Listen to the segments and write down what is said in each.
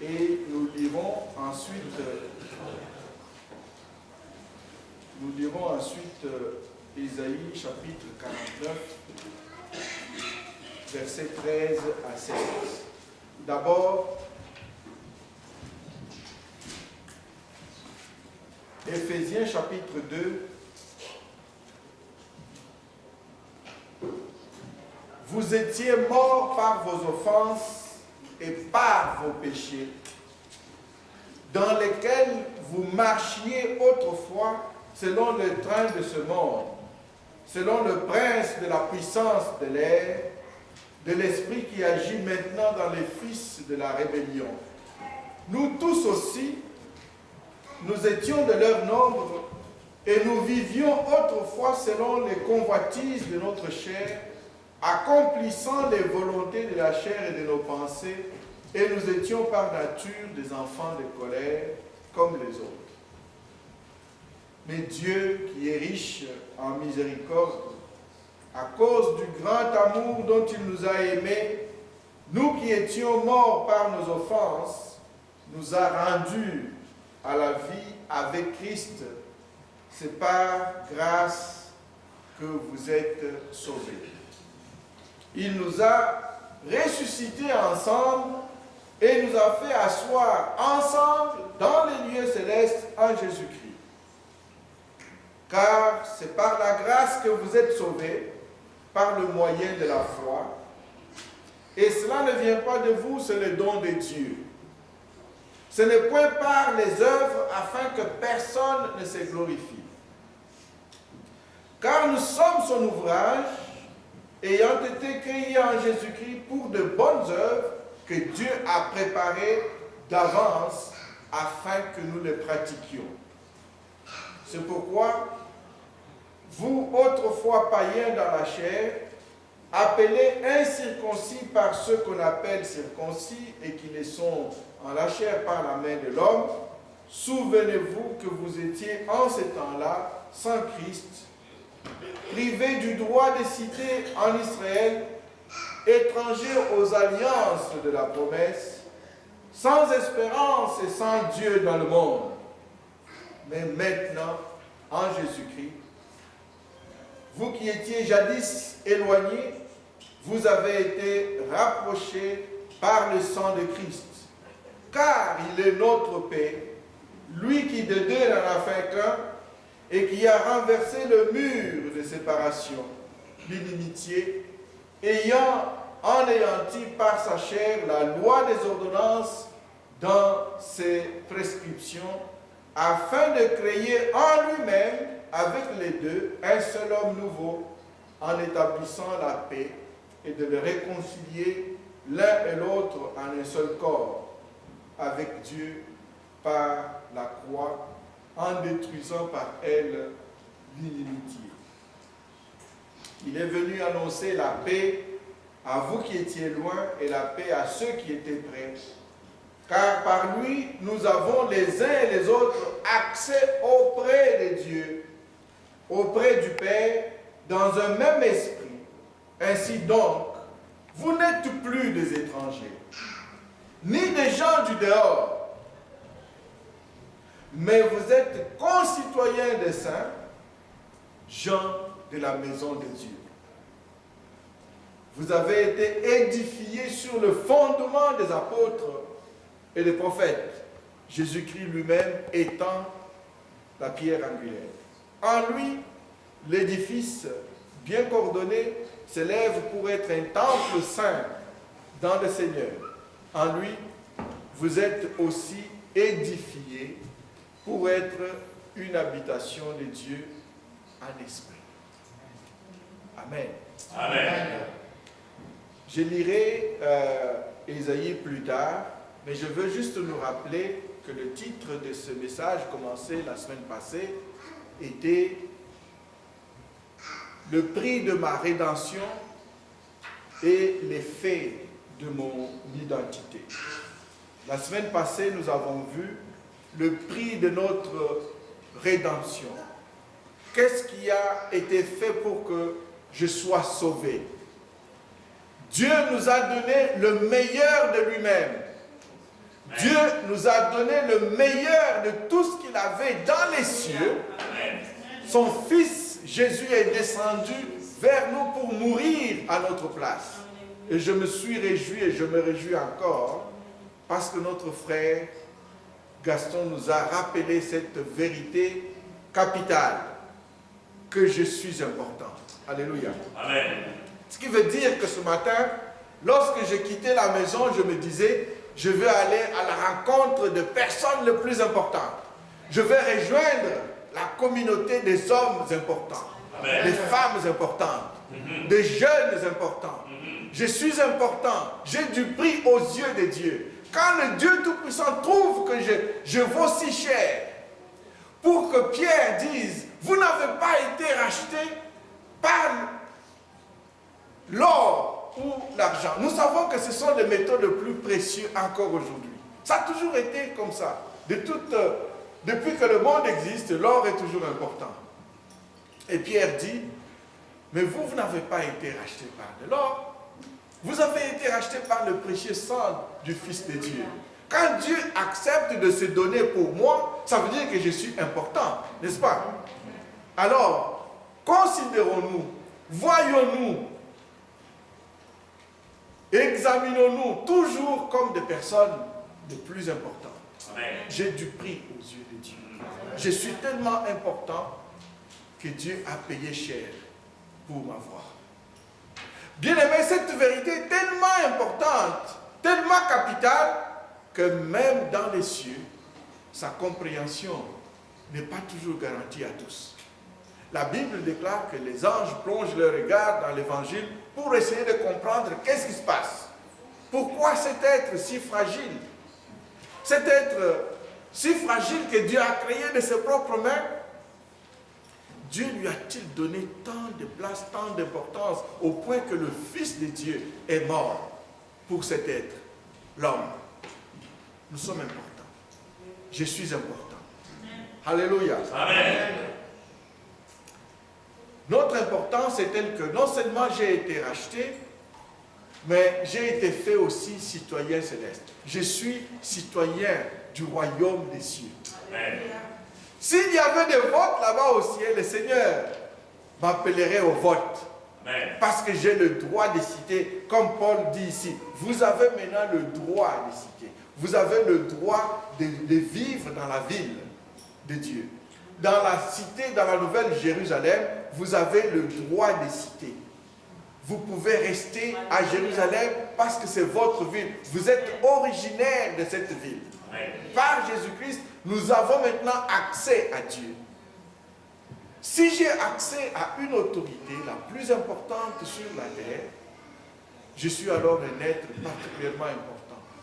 Et nous lirons ensuite Ésaïe chapitre 49, versets 13 à 16. D'abord, Éphésiens chapitre 2. Vous étiez morts par vos offenses et par vos péchés, dans lesquels vous marchiez autrefois selon le train de ce monde, selon le prince de la puissance de l'air, de l'esprit qui agit maintenant dans les fils de la rébellion. Nous tous aussi, nous étions de leur nombre et nous vivions autrefois selon les convoitises de notre chair, accomplissant les volontés de la chair et de nos pensées, et nous étions par nature des enfants de colère comme les autres. Mais Dieu, qui est riche en miséricorde, à cause du grand amour dont il nous a aimés, nous qui étions morts par nos offenses, nous a rendus à la vie avec Christ. C'est par grâce que vous êtes sauvés. Il nous a ressuscités ensemble et nous a fait asseoir ensemble dans les lieux célestes en Jésus-Christ. Car c'est par la grâce que vous êtes sauvés, par le moyen de la foi. Et cela ne vient pas de vous, c'est le don de Dieu. Ce n'est point par les œuvres afin que personne ne se glorifie. Car nous sommes son ouvrage, ayant été créés en Jésus-Christ pour de bonnes œuvres que Dieu a préparées d'avance afin que nous les pratiquions. C'est pourquoi, vous, autrefois païens dans la chair, appelés incirconcis par ceux qu'on appelle circoncis et qui les sont en la chair par la main de l'homme, souvenez-vous que vous étiez en ces temps-là sans Christ, privés du droit de cité en Israël, étrangers aux alliances de la promesse, sans espérance et sans Dieu dans le monde. Mais maintenant, en Jésus-Christ, vous qui étiez jadis éloignés, vous avez été rapprochés par le sang de Christ. Car il est notre paix, lui qui de deux n'en a fait qu'un, et qui a renversé le mur de séparation, l'inimitié, ayant anéanti par sa chair la loi des ordonnances dans ses prescriptions, afin de créer en lui-même, avec les deux, un seul homme nouveau, en établissant la paix et de le réconcilier l'un et l'autre en un seul corps, avec Dieu par la croix, en détruisant par elle l'inimitié. Il est venu annoncer la paix à vous qui étiez loin et la paix à ceux qui étaient près. Car par lui, nous avons les uns et les autres accès auprès de Dieu, auprès du Père, dans un même esprit. Ainsi donc, vous n'êtes plus des étrangers, ni des gens du dehors, mais vous êtes concitoyens des saints, gens de la maison de Dieu. Vous avez été édifiés sur le fondement des apôtres et des prophètes, Jésus-Christ lui-même étant la pierre angulaire. En lui, l'édifice bien coordonné s'élève pour être un temple saint dans le Seigneur. En lui, vous êtes aussi édifiés pour être une habitation de Dieu en esprit. Amen. Amen. Je lirai Ésaïe plus tard, mais je veux juste nous rappeler que le titre de ce message commencé la semaine passée était « Le prix de ma rédemption et l'effet de mon identité ». La semaine passée, nous avons vu le prix de notre rédemption. Qu'est-ce qui a été fait pour que je sois sauvé? Dieu nous a donné le meilleur de lui-même. Dieu nous a donné le meilleur de tout ce qu'il avait dans les cieux. Son Fils Jésus est descendu vers nous pour mourir à notre place. Et je me suis réjoui et je me réjouis encore parce que notre frère Gaston nous a rappelé cette vérité capitale, que je suis important. Alléluia. Amen. Ce qui veut dire que ce matin, lorsque j'ai quitté la maison, je me disais, je vais aller à la rencontre de personnes les plus importantes. Je vais rejoindre la communauté des hommes importants, Amen. des femmes importantes, des jeunes importants. Je suis important, j'ai du prix aux yeux de Dieu. Quand le Dieu Tout-Puissant trouve que je vaux si cher, pour que Pierre dise, vous n'avez pas été racheté par l'or ou l'argent. Nous savons que ce sont les métaux les plus précieux encore aujourd'hui. Ça a toujours été comme ça. Depuis que le monde existe, l'or est toujours important. Et Pierre dit, mais vous n'avez pas été racheté par de l'or. Vous avez été racheté par le précieux sang du Fils de Dieu. Quand Dieu accepte de se donner pour moi, ça veut dire que je suis important, n'est-ce pas? Alors, considérons-nous, voyons-nous, examinons-nous toujours comme des personnes les plus importantes. J'ai du prix aux yeux de Dieu. Je suis tellement important que Dieu a payé cher pour m'avoir. Bien aimé, cette vérité est tellement importante, tellement capitale, que même dans les cieux, sa compréhension n'est pas toujours garantie à tous. La Bible déclare que les anges plongent leur regard dans l'évangile pour essayer de comprendre qu'est-ce qui se passe. Pourquoi cet être si fragile, cet être si fragile que Dieu a créé de ses propres mains, Dieu lui a-t-il donné tant de place, tant d'importance, au point que le Fils de Dieu est mort pour cet être, l'homme. Nous sommes importants. Je suis important. Alléluia. Amen. Notre importance est telle que non seulement j'ai été racheté, mais j'ai été fait aussi citoyen céleste. Je suis citoyen du royaume des cieux. Amen. S'il y avait des votes là-bas au ciel, le Seigneur m'appellerait au vote. Amen. Parce que j'ai le droit de citer, comme Paul dit ici, vous avez maintenant le droit de citer. Vous avez le droit de vivre dans la ville de Dieu. Dans la cité, dans la nouvelle Jérusalem, vous avez le droit de citer. Vous pouvez rester à Jérusalem parce que c'est votre ville. Vous êtes originaire de cette ville. Amen. Par Jésus-Christ, nous avons maintenant accès à Dieu. Si j'ai accès à une autorité la plus importante sur la terre, je suis alors un être particulièrement important.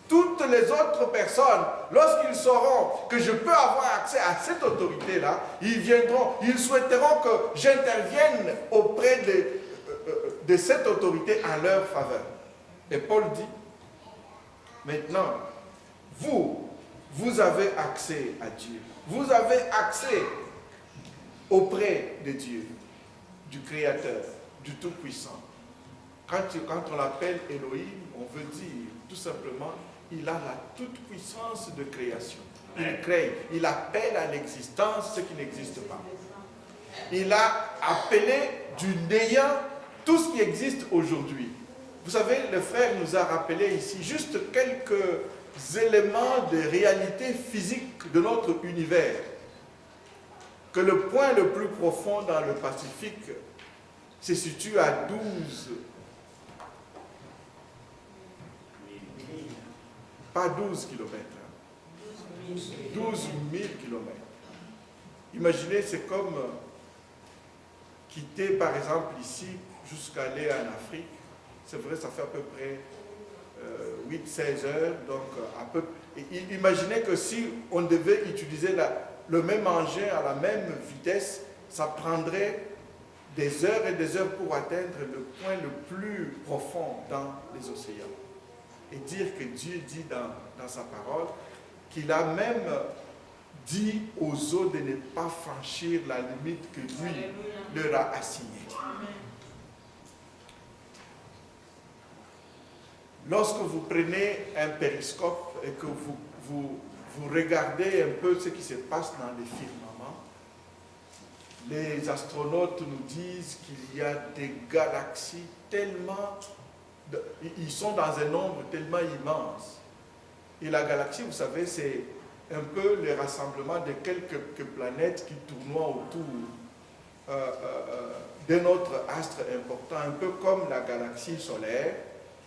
Toutes les autres personnes, lorsqu'ils sauront que je peux avoir accès à cette autorité-là, ils viendront, ils souhaiteront que j'intervienne auprès de cette autorité en leur faveur. Et Paul dit, maintenant, vous avez accès à Dieu. Vous avez accès auprès de Dieu, du Créateur, du Tout-Puissant. Quand on l'appelle Elohim, on veut dire tout simplement, il a la toute-puissance de création. Il crée, il appelle à l'existence ce qui n'existe pas. Il a appelé du néant tout ce qui existe aujourd'hui. Vous savez, le frère nous a rappelé ici juste quelques éléments de réalité physique de notre univers. Que le point le plus profond dans le Pacifique se situe à 12, pas 12 kilomètres, 12 000 kilomètres. Imaginez, c'est comme quitter par exemple ici jusqu'à aller en Afrique. C'est vrai, ça fait à peu près 8-16 heures. Donc, imaginez que si on devait utiliser le même engin à la même vitesse, ça prendrait des heures et des heures pour atteindre le point le plus profond dans les océans. Et dire que Dieu dit dans sa parole qu'il a même dit aux eaux de ne pas franchir la limite que lui leur a assignée. Lorsque vous prenez un périscope et que vous regardez un peu ce qui se passe dans les firmaments, les astronautes nous disent qu'il y a des galaxies tellement... Ils sont dans un nombre tellement immense. Et la galaxie, vous savez, c'est un peu le rassemblement de quelques planètes qui tournent autour d'un autre astre important, un peu comme la galaxie solaire.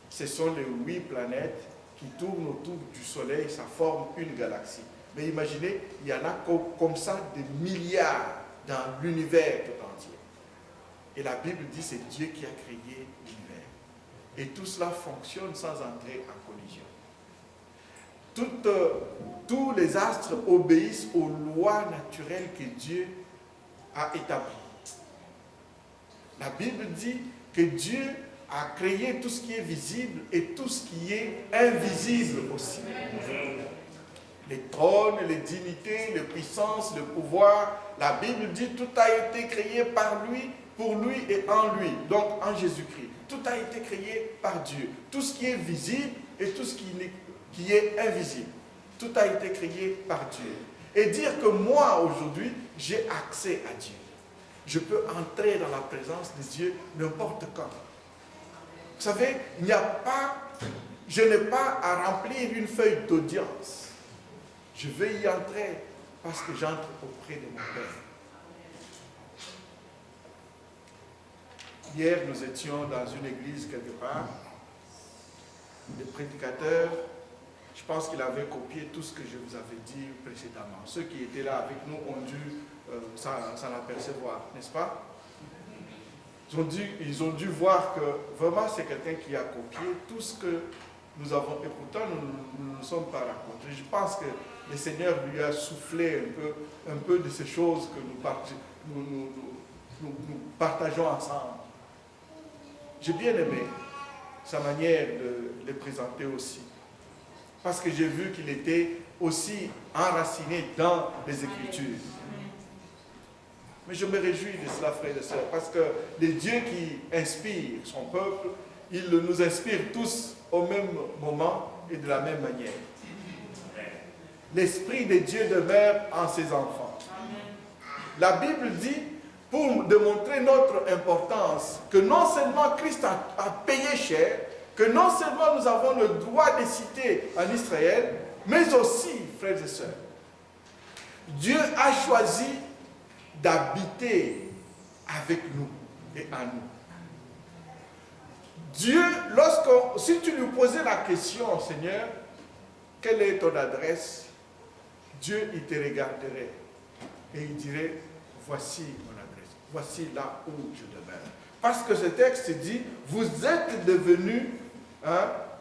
Ce sont les 8 planètes qui tournent autour du Soleil, ça forme une galaxie. Mais imaginez, il y en a comme ça des milliards dans l'univers tout entier. Et la Bible dit que c'est Dieu qui a créé l'univers. Et tout cela fonctionne sans entrer en collision. Tous les astres obéissent aux lois naturelles que Dieu a établies. La Bible dit que Dieu a créé tout ce qui est visible et tout ce qui est invisible aussi. Les trônes, les dignités, les puissances, le pouvoir. La Bible dit que tout a été créé par lui, pour lui et en lui. Donc en Jésus-Christ. Tout a été créé par Dieu. Tout ce qui est visible et tout ce qui est invisible. Tout a été créé par Dieu. Et dire que moi, aujourd'hui, j'ai accès à Dieu. Je peux entrer dans la présence de Dieu n'importe quand. Vous savez, je n'ai pas à remplir une feuille d'audience. Je vais y entrer parce que j'entre auprès de mon Père. Hier, nous étions dans une église quelque part. Le prédicateur, je pense qu'il avait copié tout ce que je vous avais dit précédemment. Ceux qui étaient là avec nous ont dû s'en apercevoir, n'est-ce pas? Ils ont dû voir que vraiment c'est quelqu'un qui a copié tout ce que nous avons. Et pourtant, nous ne nous sommes pas rencontrés. Je pense que le Seigneur lui a soufflé un peu de ces choses que nous partageons ensemble. J'ai bien aimé sa manière de les présenter aussi. Parce que j'ai vu qu'il était aussi enraciné dans les Écritures. Mais je me réjouis de cela, frères et sœurs, parce que le Dieu qui inspire son peuple, il nous inspire tous au même moment et de la même manière. L'Esprit de Dieu demeure en ses enfants. La Bible dit, pour démontrer notre importance, que non seulement Christ a payé cher, que non seulement nous avons le droit de citer en Israël, mais aussi, frères et sœurs, Dieu a choisi d'habiter avec nous et en nous. Dieu, si tu lui posais la question, Seigneur, quelle est ton adresse? Dieu, il te regarderait et il dirait, voici mon adresse, voici là où je demeure. Parce que ce texte dit, vous êtes devenus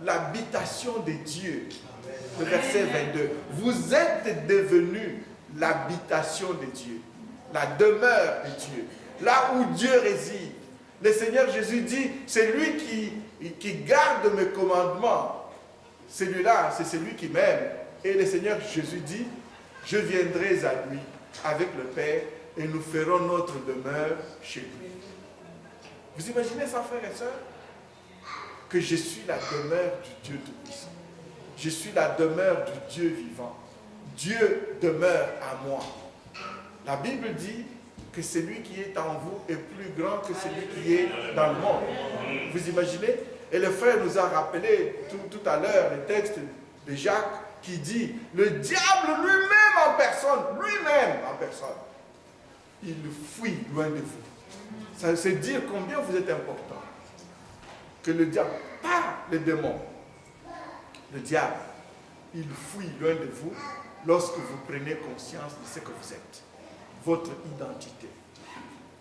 l'habitation de Dieu. Le verset 22. Vous êtes devenus l'habitation de Dieu, la demeure de Dieu, là où Dieu réside. Le Seigneur Jésus dit, c'est lui qui garde mes commandements. Celui-là, c'est celui qui m'aime. Et le Seigneur Jésus dit, je viendrai à lui avec le Père et nous ferons notre demeure chez lui. Vous imaginez ça, frères et sœurs? Que je suis la demeure du Dieu Tout-Puissant. Je suis la demeure du Dieu vivant. Dieu demeure à moi. La Bible dit que celui qui est en vous est plus grand que celui qui est dans le monde. Vous imaginez? Et le frère nous a rappelé tout à l'heure le texte de Jacques qui dit, le diable lui-même en personne, il fuit loin de vous. Ça veut dire combien vous êtes important. Que le diable, pas le démon, le diable, il fuit loin de vous lorsque vous prenez conscience de ce que vous êtes, votre identité.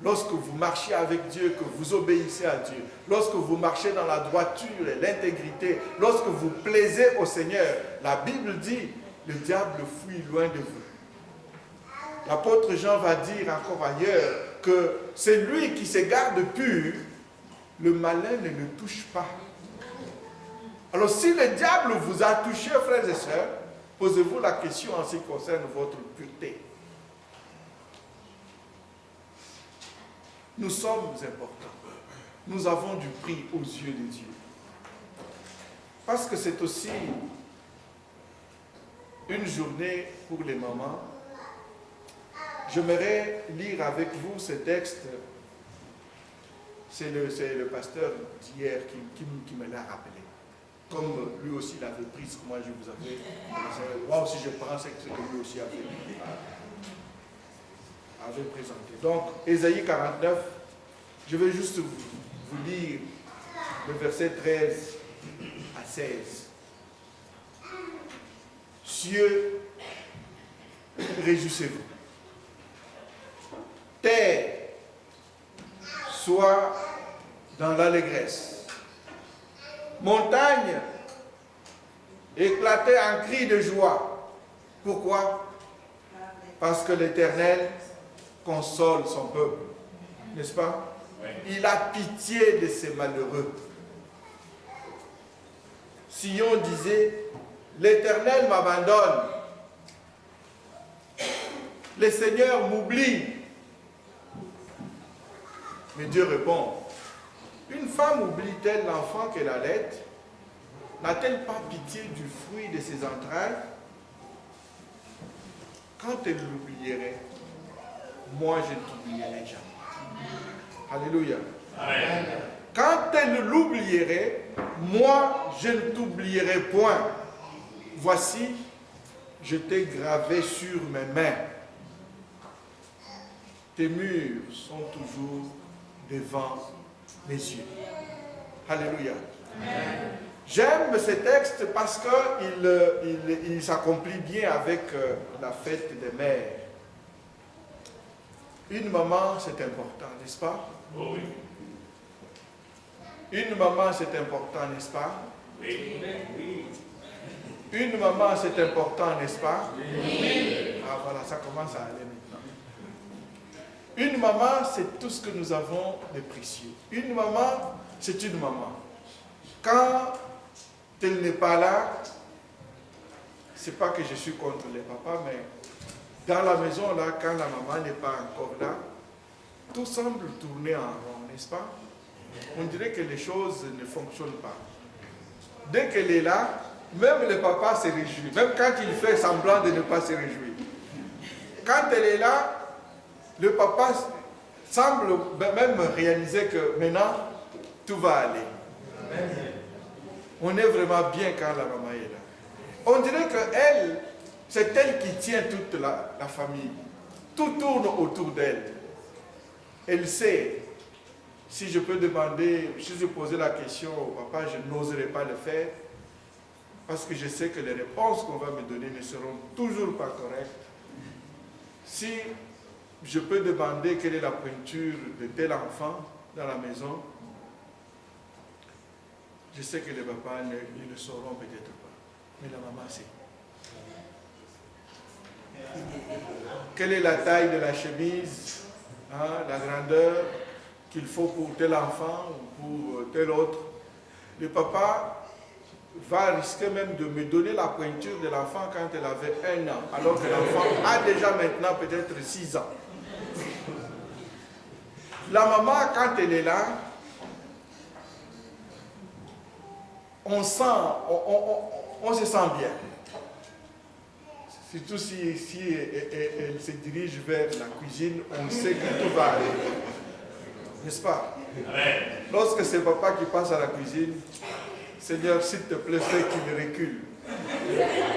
Lorsque vous marchez avec Dieu, que vous obéissez à Dieu, lorsque vous marchez dans la droiture et l'intégrité, lorsque vous plaisez au Seigneur, la Bible dit, le diable fuit loin de vous. L'apôtre Jean va dire encore ailleurs que c'est lui qui se garde pur, le malin ne le touche pas. Alors si le diable vous a touché, frères et sœurs, posez-vous la question en ce qui concerne votre pureté. Nous sommes importants. Nous avons du prix aux yeux de Dieu. Parce que c'est aussi une journée pour les mamans. J'aimerais lire avec vous ce texte. C'est le pasteur d'hier qui me l'a rappelé. Comme lui aussi l'avait pris, moi je vous avais. Moi aussi je prends ce que lui aussi avait présenté. Donc, Ésaïe 49, je vais juste vous lire le verset 13 à 16. Cieux, réjouissez-vous. Terre, sois dans l'allégresse. Montagne, éclatez en cris de joie. Pourquoi? Parce que l'Éternel console son peuple. N'est-ce pas? Il a pitié de ces malheureux. Sion disait, l'Éternel m'abandonne. Le Seigneur m'oublie. Mais Dieu répond, une femme oublie-t-elle l'enfant qu'elle allait? N'a-t-elle pas pitié du fruit de ses entrailles? Quand elle l'oublierait, moi je ne t'oublierai jamais. Alléluia. Amen. Quand elle l'oublierait, moi je ne t'oublierai point. Voici, je t'ai gravé sur mes mains. Tes murs sont toujours devant mes yeux. Alléluia. Amen. J'aime ce texte parce qu'il s'accomplit bien avec la fête des mères. Une maman, c'est important, n'est-ce pas? Oh oui. Une maman, c'est important, n'est-ce pas? Oui. Une maman, c'est important, n'est-ce pas? Oui. Ah voilà, ça commence à aller maintenant. Une maman, c'est tout ce que nous avons de précieux. Une maman, c'est une maman. Quand elle n'est pas là, c'est pas que je suis contre les papas, mais dans la maison, là, quand la maman n'est pas encore là, tout semble tourner en rond, n'est-ce pas? On dirait que les choses ne fonctionnent pas. Dès qu'elle est là, même le papa se réjouit, même quand il fait semblant de ne pas se réjouir. Quand elle est là, le papa semble même réaliser que maintenant, tout va aller. On est vraiment bien quand la maman est là. On dirait qu'elle, c'est elle qui tient toute la famille. Tout tourne autour d'elle. Elle sait. Si je peux demander, si je posais la question au papa, je n'oserais pas le faire. Parce que je sais que les réponses qu'on va me donner ne seront toujours pas correctes. Si je peux demander quelle est la pointure de tel enfant dans la maison, je sais que les papas ne le sauront peut-être pas. Mais la maman sait. Quelle est la taille de la chemise, hein, la grandeur qu'il faut pour tel enfant ou pour tel autre. Le papa va risquer même de me donner la pointure de l'enfant quand elle avait 1 an, alors que l'enfant a déjà maintenant peut-être 6 ans. La maman, quand elle est là, on sent, on se sent bien. Surtout si elle se dirige vers la cuisine, on sait que tout va aller. N'est-ce pas? Amen. Lorsque c'est papa qui passe à la cuisine, Seigneur, s'il te plaît, fais qu'il recule.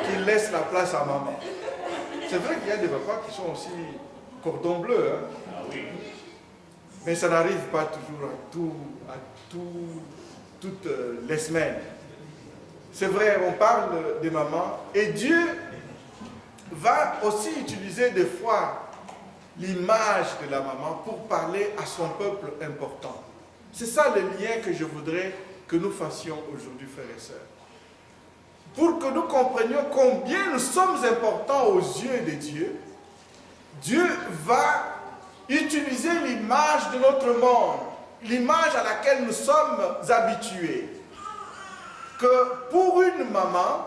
Qu'il laisse la place à maman. C'est vrai qu'il y a des papas qui sont aussi cordon bleu. Hein? Ah oui. Mais ça n'arrive pas toujours toutes les semaines. C'est vrai, on parle des mamans. Et Dieu va aussi utiliser des fois l'image de la maman pour parler à son peuple important. C'est ça le lien que je voudrais que nous fassions aujourd'hui, frères et sœurs. Pour que nous comprenions combien nous sommes importants aux yeux de Dieu, Dieu va utiliser l'image de notre monde, l'image à laquelle nous sommes habitués. Que pour une maman,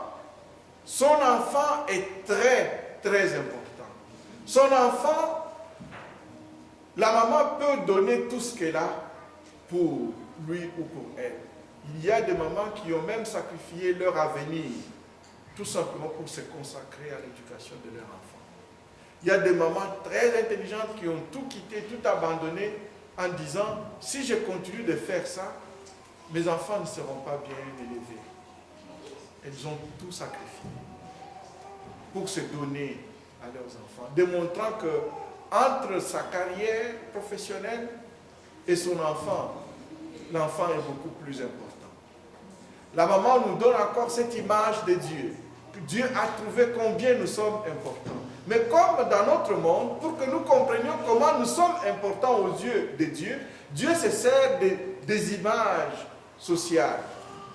son enfant est très, très important. Son enfant, la maman peut donner tout ce qu'elle a pour lui ou pour elle. Il y a des mamans qui ont même sacrifié leur avenir tout simplement pour se consacrer à l'éducation de leur enfant. Il y a des mamans très intelligentes qui ont tout quitté, tout abandonné en disant, si je continue de faire ça, mes enfants ne seront pas bien élevés. Elles ont tout sacrifié pour se donner à leurs enfants, démontrant que entre sa carrière professionnelle et son enfant, l'enfant est beaucoup plus important. La maman nous donne encore cette image de Dieu. Dieu a trouvé combien nous sommes importants. Mais comme dans notre monde, pour que nous comprenions comment nous sommes importants aux yeux de Dieu, Dieu se sert des images sociales,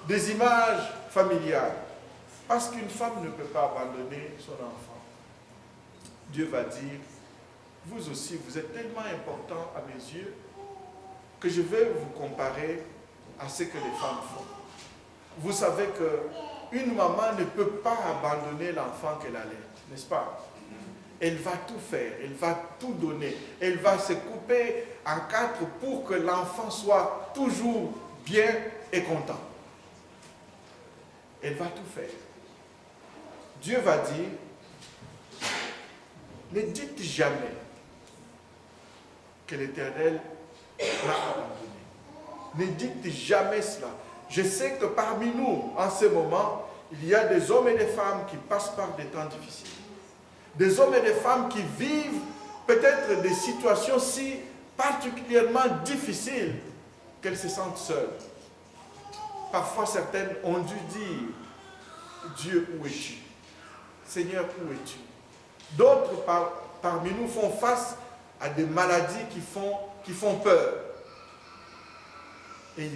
des images familiales. Parce qu'une femme ne peut pas abandonner son enfant. Dieu va dire, vous aussi, vous êtes tellement important à mes yeux que je vais vous comparer à ce que les femmes font. Vous savez qu'une maman ne peut pas abandonner l'enfant qu'elle allait, n'est-ce pas? Elle va tout faire, elle va tout donner, elle va se couper en quatre pour que l'enfant soit toujours bien et content. Elle va tout faire. Dieu va dire, ne dites jamais que l'Éternel m'a abandonné. Ne dites jamais cela. Je sais que parmi nous, en ce moment, il y a des hommes et des femmes qui passent par des temps difficiles. Des hommes et des femmes qui vivent peut-être des situations si particulièrement difficiles qu'elles se sentent seules. Parfois, certaines ont dû dire, Dieu, où es-tu? Seigneur, où es-tu? D'autres parmi nous font face à des maladies qui font peur. Et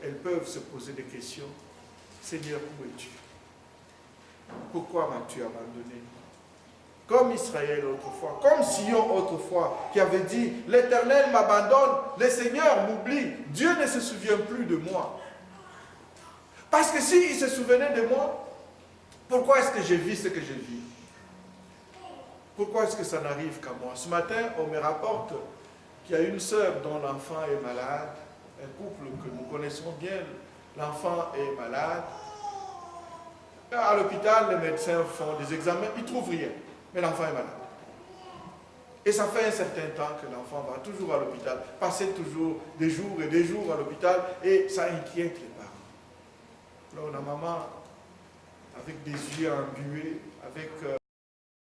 elles peuvent se poser des questions. Seigneur, où es-tu? Pourquoi m'as-tu abandonné? Comme Israël autrefois, comme Sion autrefois, qui avait dit, l'Éternel m'abandonne, le Seigneur m'oublie, Dieu ne se souvient plus de moi. Parce que s'il se souvenait de moi, pourquoi est-ce que je vis ce que je vis? Pourquoi est-ce que ça n'arrive qu'à moi? Ce matin, on me rapporte qu'il y a une sœur dont l'enfant est malade, un couple que nous connaissons bien, l'enfant est malade. À l'hôpital, les médecins font des examens, ils ne trouvent rien, mais l'enfant est malade. Et ça fait un certain temps que l'enfant va toujours à l'hôpital, passer toujours des jours et des jours à l'hôpital, et ça inquiète les parents. Alors la maman, avec des yeux embués, avec